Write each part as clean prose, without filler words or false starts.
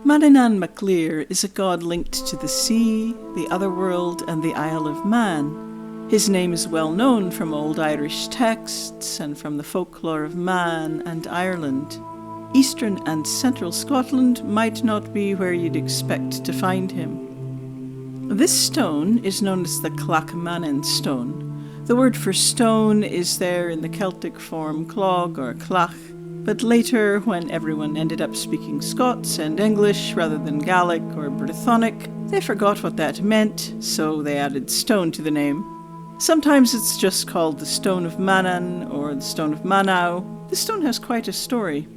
Manannán is a god linked to the sea, the otherworld, and the Isle of Man. His name is well known from old Irish texts and from the folklore of Man and Ireland. Eastern and central Scotland might not be where you'd expect to find him. This stone is known as the Clackmannan stone. The word for stone is there in the Celtic form clog or clach, but later, when everyone ended up speaking Scots and English rather than Gaelic or Brythonic, they forgot what that meant, so they added stone to the name. Sometimes it's just called the Stone of Manannán or the Stone of Manaw. The stone has quite a story.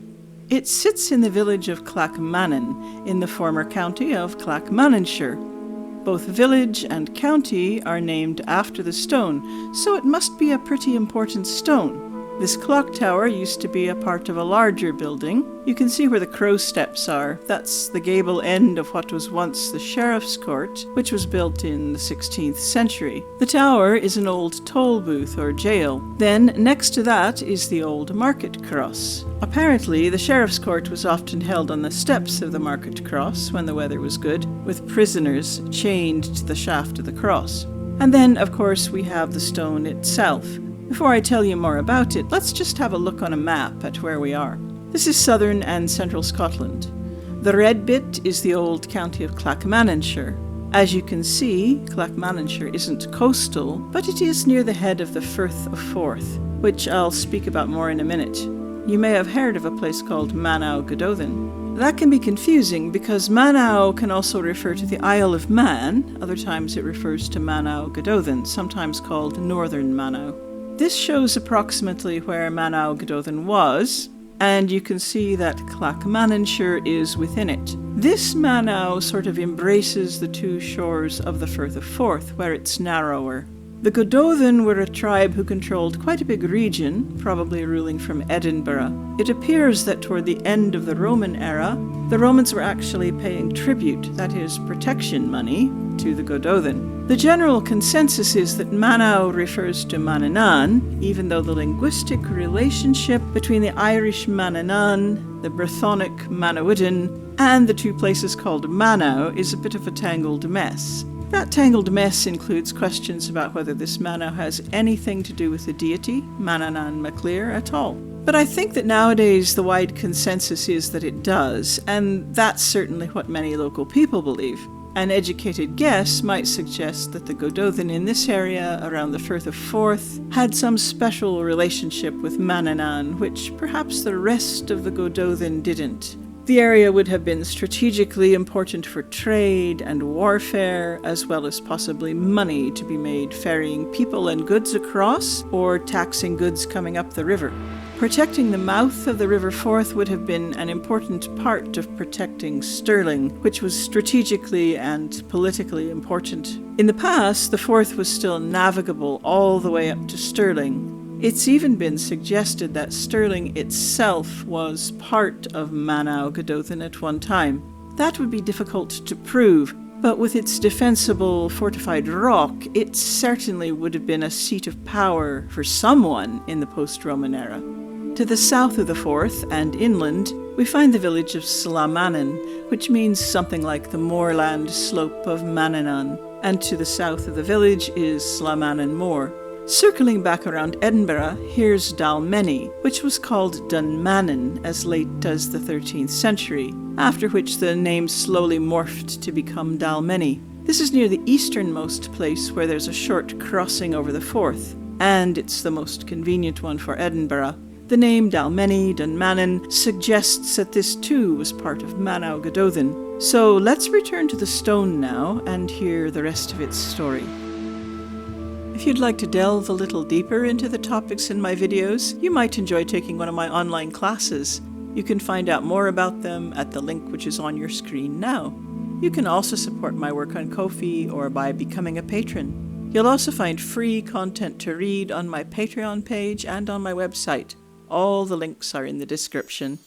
It sits in the village of Clackmannan in the former county of Clackmannanshire. Both village and county are named after the stone, so it must be a pretty important stone. This clock tower used to be a part of a larger building. You can see where the crow steps are. That's the gable end of what was once the Sheriff's Court, which was built in the 16th century. The tower is an old toll booth or jail. Then next to that is the old market cross. Apparently, the Sheriff's Court was often held on the steps of the market cross when the weather was good, with prisoners chained to the shaft of the cross. And then, of course, we have the stone itself. Before I tell you more about it, let's just have a look on a map at where we are. This is southern and central Scotland. The red bit is the old county of Clackmannanshire. As you can see, Clackmannanshire isn't coastal, but it is near the head of the Firth of Forth, which I'll speak about more in a minute. You may have heard of a place called Manaw Gododdin. That can be confusing because Manaw can also refer to the Isle of Man. Other times it refers to Manaw Gododdin, sometimes called Northern Manaw. This shows approximately where Manaw Gododdin was, and you can see that Clackmannanshire is within it. This Manaw sort of embraces the two shores of the Firth of Forth, where it's narrower. The Gododdin were a tribe who controlled quite a big region, probably ruling from Edinburgh. It appears that toward the end of the Roman era, the Romans were actually paying tribute, that is, protection money, to the Gododdin. The general consensus is that Manaw refers to Manannán, even though the linguistic relationship between the Irish Manannán, the Brythonic Manawyddan, and the two places called Manaw is a bit of a tangled mess. That tangled mess includes questions about whether this Manaw has anything to do with the deity, Manannán at all. But I think that nowadays the wide consensus is that it does, and that's certainly what many local people believe. An educated guess might suggest that the Gododdin in this area around the Firth of Forth had some special relationship with Manannán, which perhaps the rest of the Gododdin didn't. The area would have been strategically important for trade and warfare, as well as possibly money to be made ferrying people and goods across, or taxing goods coming up the river. Protecting the mouth of the River Forth would have been an important part of protecting Stirling, which was strategically and politically important. In the past, the Forth was still navigable all the way up to Stirling. It's even been suggested that Stirling itself was part of Manaw Gododdin at one time. That would be difficult to prove, but with its defensible fortified rock, it certainly would have been a seat of power for someone in the post-Roman era. To the south of the Forth and inland, we find the village of Slamannan, which means something like the moorland slope of Manannán, and to the south of the village is Slamannan Moor. Circling back around Edinburgh, here's Dalmeny, which was called Dunmannon as late as the 13th century, after which the name slowly morphed to become Dalmeny. This is near the easternmost place where there's a short crossing over the Forth, and it's the most convenient one for Edinburgh. The name Dalmeny, Dunmannon, suggests that this too was part of Manaw Gododdin. So let's return to the stone now and hear the rest of its story. If you'd like to delve a little deeper into the topics in my videos, you might enjoy taking one of my online classes. You can find out more about them at the link which is on your screen now. You can also support my work on Ko-fi or by becoming a patron. You'll also find free content to read on my Patreon page and on my website. All the links are in the description.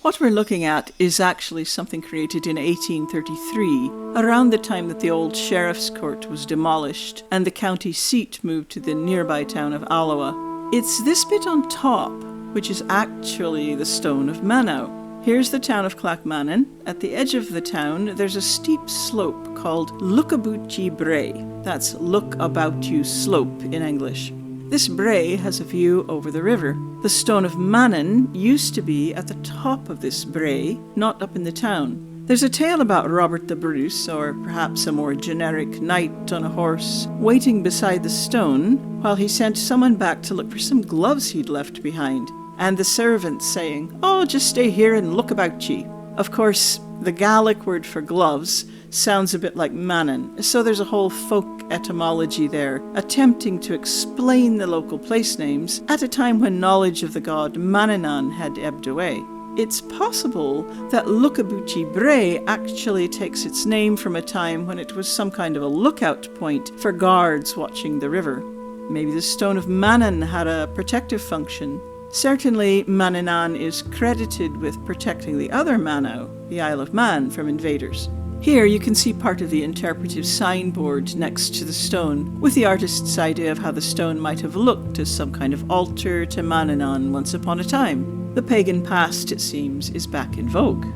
What we're looking at is actually something created in 1833, around the time that the old Sheriff's Court was demolished and the county seat moved to the nearby town of Alloa. It's this bit on top, which is actually the Stone of Manaw. Here's the town of Clackmannan. At the edge of the town, there's a steep slope called Lookaboutjie Brae. That's Look About You Slope in English. This brae has a view over the river. The stone of Manannán used to be at the top of this brae, not up in the town. There's a tale about Robert the Bruce, or perhaps a more generic knight on a horse, waiting beside the stone while he sent someone back to look for some gloves he'd left behind, and the servant saying, "Oh, just stay here and look about ye." Of course, the Gaelic word for gloves sounds a bit like Manannán, so there's a whole folk etymology there, attempting to explain the local place names at a time when knowledge of the god Manannán had ebbed away. It's possible that Lookaboutjie Brae actually takes its name from a time when it was some kind of a lookout point for guards watching the river. Maybe the stone of Manannán had a protective function. Certainly, Manannán is credited with protecting the other Manaw, the Isle of Man, from invaders. Here you can see part of the interpretive signboard next to the stone, with the artist's idea of how the stone might have looked as some kind of altar to Manannán once upon a time. The pagan past, it seems, is back in vogue.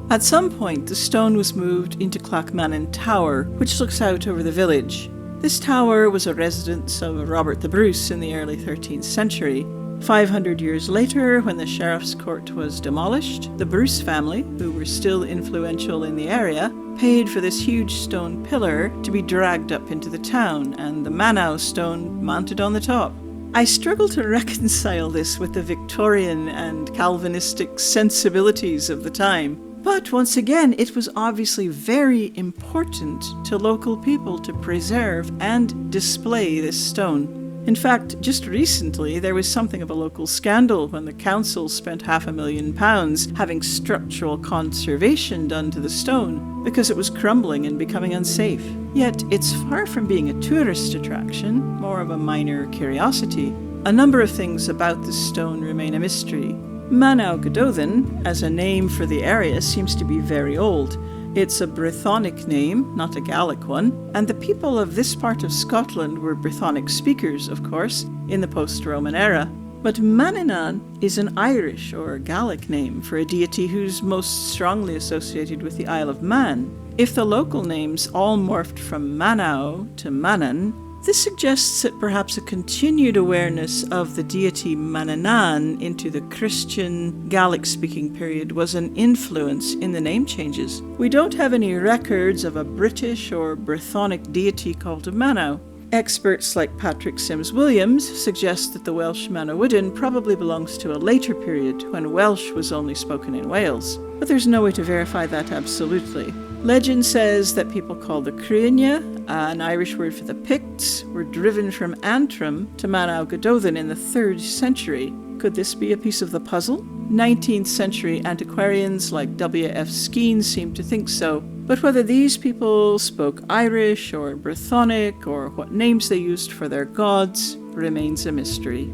At some point, the stone was moved into Clackmannan Tower, which looks out over the village. This tower was a residence of Robert the Bruce in the early 13th century. 500 years later, when the sheriff's court was demolished, the Bruce family, who were still influential in the area, paid for this huge stone pillar to be dragged up into the town, and the Manaw stone mounted on the top. I struggle to reconcile this with the Victorian and Calvinistic sensibilities of the time. But once again, it was obviously very important to local people to preserve and display this stone. In fact, just recently there was something of a local scandal when the council spent £500,000 having structural conservation done to the stone because it was crumbling and becoming unsafe. Yet it's far from being a tourist attraction, more of a minor curiosity. A number of things about this stone remain a mystery. Manaw Gododdin, as a name for the area, seems to be very old. It's a Brythonic name, not a Gaelic one, and the people of this part of Scotland were Brythonic speakers, of course, in the post-Roman era. But Manannán is an Irish or Gaelic name for a deity who's most strongly associated with the Isle of Man. If the local names all morphed from Manaw to Manannán, this suggests that perhaps a continued awareness of the deity Manannán into the Christian Gaelic-speaking period was an influence in the name changes. We don't have any records of a British or Brythonic deity called Manaw. Experts like Patrick Sims-Williams suggest that the Welsh Manaw Gododdin probably belongs to a later period when Welsh was only spoken in Wales, but there's no way to verify that absolutely. Legend says that people called the Cruinne, an Irish word for the Picts, were driven from Antrim to Manaw Gododdin in the 3rd century. Could this be a piece of the puzzle? 19th century antiquarians like W.F. Skene seem to think so, but whether these people spoke Irish or Brythonic or what names they used for their gods remains a mystery.